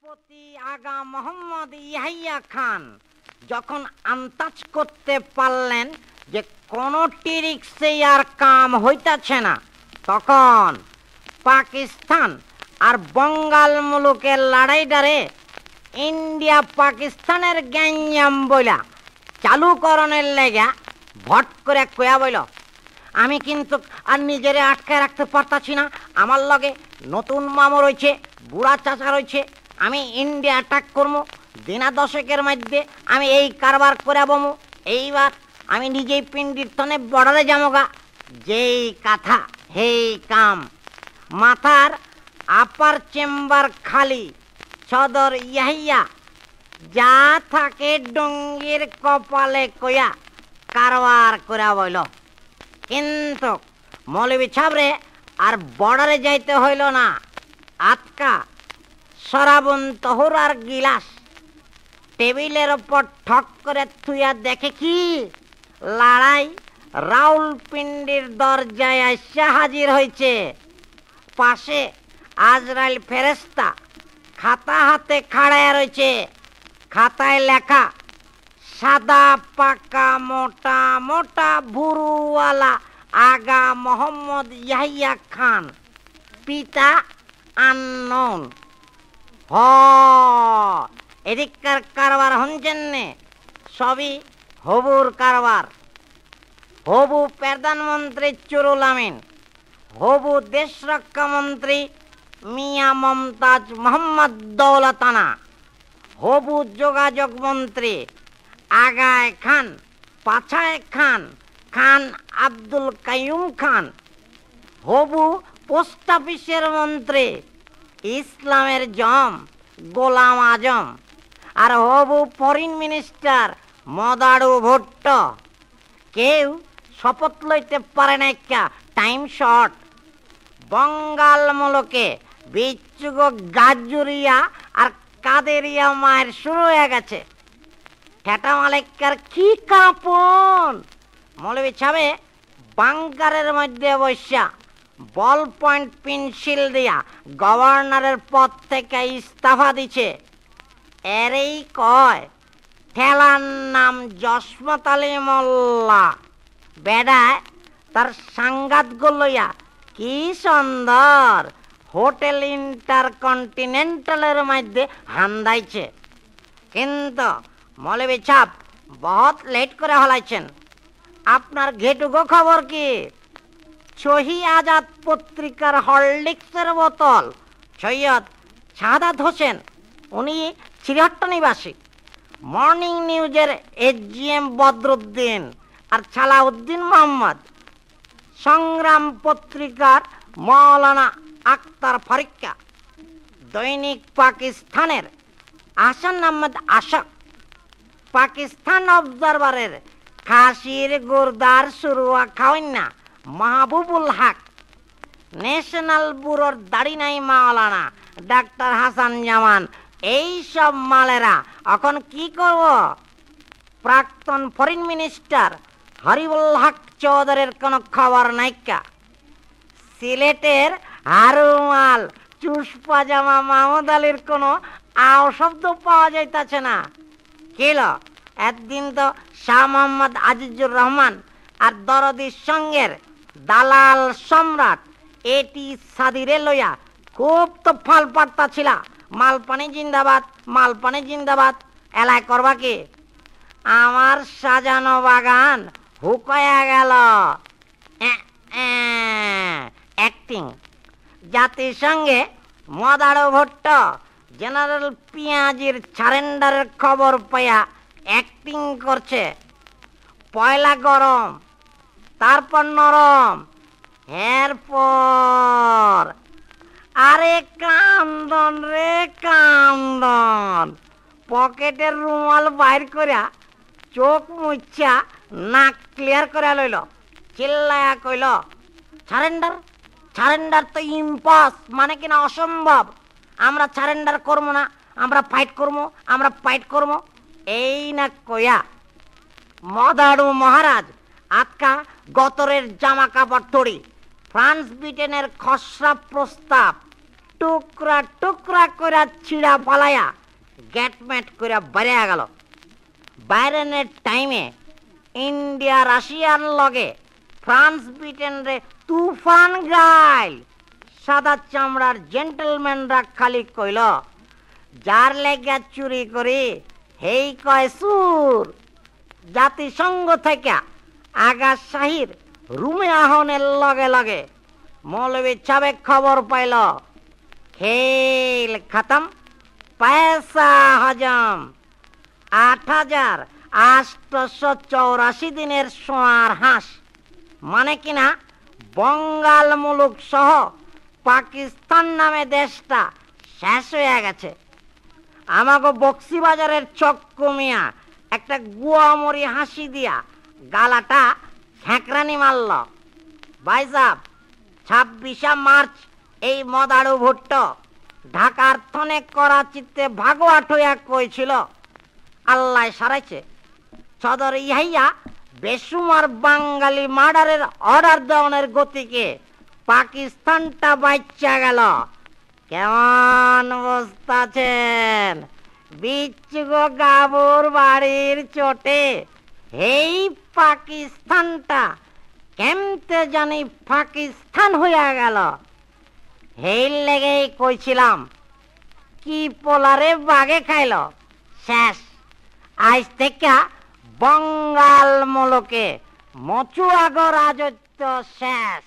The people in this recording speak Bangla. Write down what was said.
সেনাপতি আগা মোহাম্মদ ইয়াহিয়া খান যখন আন্দাজ করতে পারলেন যে কোনো টিরিক্সে আর কাম হইতাছে না, তখন পাকিস্তান আর বঙ্গাল মুলুকের লড়াইটারে ইন্ডিয়া পাকিস্তানের গ্যাঞ্জাম বইলা চালুকরণের লেগা ভট করে কয়া বইল, আমি কিন্তু আর নিজেরে আটকায় রাখতে পারতাছি না, আমার লগে নতুন মামু রয়েছে, বুড়া চাচা রয়েছে, আমি ইন্ডিয়া অ্যাটাক করবো, দিনা দশকের মধ্যে আমি এই কারবার করে বমু, এইবার আমি নিজেই পিন্ডির তনে বর্ডারে যামোগা। যেই কথা হেই কাম, মাথার আপার চেম্বার খালি, সদর ইয়াহিয়া যা থাকে ডঙ্গির কপালে কয়া কারবার করে বইল। কিন্তু মৌলবী ছাবরে আর বর্ডারে যাইতে হইল না, আতকা সরাবন তহুরার গিলাস টেবিলের ওপর ঠক করে থুইয়া দেখে কি লড়াই রাউলপিন্ডির দরজায় এসে হাজির হয়েছে। পাশে আজরাইল ফেরেস্তা খাতা হাতে খাড়ায় রয়েছে, খাতায় লেখা সাদা পাকা মোটা মোটা ভুরুওয়ালা আগা মোহাম্মদ ইয়াহিয়া খান, পিতা আননোন। এদিককার কারবার হচ্ছেন নে সবই হবুর কারবার। হবু প্রধানমন্ত্রী চুরুল আমিন, হবু দেশ রক্ষা মন্ত্রী মিয়া মমতাজ মোহাম্মদ দৌলতানা, হবু যোগাযোগ মন্ত্রী আগায় খান পাছায় খান, খান আব্দুল কাইয়ুম খান, হবু পোস্ট অফিসের মন্ত্রী ইসলামের জম গোলাম আজম, আর হবু ফরেন মিনিস্টার মদারু ভুট্টো। কেউ শপথ লইতে পারে না, টাইম শর্ট। বঙ্গাল মুলুকে বিচ্ছুগ গাজুরিয়া আর কাদেরিয়া মায়ের শুরু হয়ে গেছে। ঠেটা মালিকার কি কাঁপন! মৌলবী ছাবে বাংকারের মধ্যে বসা বল পয়েন্ট পেন্সিল দিয়া গভর্নরের পদ থেকে ইস্তফা দিছে। এরই কয় ঠেলার নাম জসমত আলী মোল্লা। বেড়ায় তার সাংঘাত লইয়া কি সুন্দর হোটেল ইন্টারকন্টিনেন্টালের মধ্যে হান্দাইছে। কিন্তু মৌলবী ছাপ বহুত লেট করে হলাইছেন। আপনার ঘেটুকো খবর কি? শহী আজাদ পত্রিকার হরলিক্সের বোতল সৈয়দ শাহাদাত হোসেন, উনি চিড়িয়াট্টা নিবাসী। মর্নিং নিউজের এজিএম বদরুদ্দিন আর ছালাউদ্দিন মোহাম্মদ, সংগ্রাম পত্রিকার মৌলানা আক্তার ফারিক্কা, দৈনিক পাকিস্তানের আহসান আহমদ আশক, পাকিস্তান অবজারভারের খাসির গুরদার সুরুয়া খাওয়ান্না মাহবুবুল হক, ন্যাশনাল ব্যুরোর দাড়ি নাই মাওলানা ডাক্তার হাসান জামান, এই সব মালেরা এখন কি করব? প্রাক্তন ফরেন মিনিস্টার হরিবুল হক চৌধুরীর কোনো খবর নাইকা। সিলেটের হারুমাল চুস পাজামা মাহমুদ আলীর কোনো আও শব্দ পাওয়া যাইতাছে না। কিল একদিন তো শাহ মোহাম্মদ আজিজুর রহমান আর দরদির সঙ্গের দালাল সম্রাট এটি সাদিরে লইয়া খুব তো ফল পাড়তা ছিল, মালপানি জিন্দাবাদ, মালপানি জিন্দাবাদ। এলাই করবা কি? আমার সাজানো বাগান হুকয়া গেল। অ্যাক্টিং। জাতিসংঘে মদারু ভুট্টো জেনারেল পিয়াজির সারেন্ডারের খবর পাইয়া অ্যাক্টিং করছে। পয়লা গরম, তারপর নরম, এরপর আরে কান্দন রে কান্দন। পকেটের রুমাল বাইর করিয়া চোখ মুচ্ছা নাক ক্লিয়ার করে লইল, চিল্লায়া কইল সারেন্ডার, সারেন্ডার তো ইম্পস, মানে কিনা অসম্ভব। আমরা সারেন্ডার করবো না, আমরা ফাইট করবো, আমরা ফাইট করবো। এই না কয়া মদারু মহারাজ আজকা গতরের জামা কাপড় তড়ি ফ্রান্স ব্রিটেনের খসড়া প্রস্তাব টুকরা টুকরা করে ছিঁড়া ফালাইয়া গেটমেট করে বেরিয়ে গেল। বাইরনের টাইমে ইন্ডিয়া রাশিয়ার লগে ফ্রান্স ব্রিটেনরে তুফান গাইল। সাদা চামড়ার জেন্টলম্যানরা খালি কইল, যার লেগে চুরি করি হেই কয় সুর। জাতিসংঘ থেকে আগা শাহির রুমে আহনের লগে লগে মৌলবী সাহেব খবর পাইল, খেল খতম, পয়সা হজম। ৮,৮৮৪ দিনের সোয়ার হাঁস, মানে কিনা বঙ্গাল মুলুক সহ পাকিস্তান নামে দেশটা শেষ হয়ে গেছে। আমাকে বক্সিবাজারের চক্কু মিয়া একটা গুয়ামরি হাসি দিয়া গালাটা ঝ্যাঁকরানি মারল। ভাই সাহেব, ২৬শে মার্চ এই মদারু ভুট্টো ঢাকার থনে করাচিতে ভাগোয়াট হইয়া কইছিল, আল্লাহ সারাইছে সদর ইহাইয়া বেসুমার বাঙালি মার্ডারের অর্ডার দেওয়ানের গতিকে পাকিস্তানটা বাচ্চা গেল। কেমন অবস্থা আছেন? বিচ্ছুগো গাবুর বাড়ির চোটে এই পাকিস্তানটা কেমতে জানি পাকিস্তান হইয়া গেল। এই লেগেই কইছিলাম, কি পোলারে বাগে খাইল, শেষ। আজ থেকে বঙ্গাল মুলুকে মচুয়াগো রাজত্ব শেষ।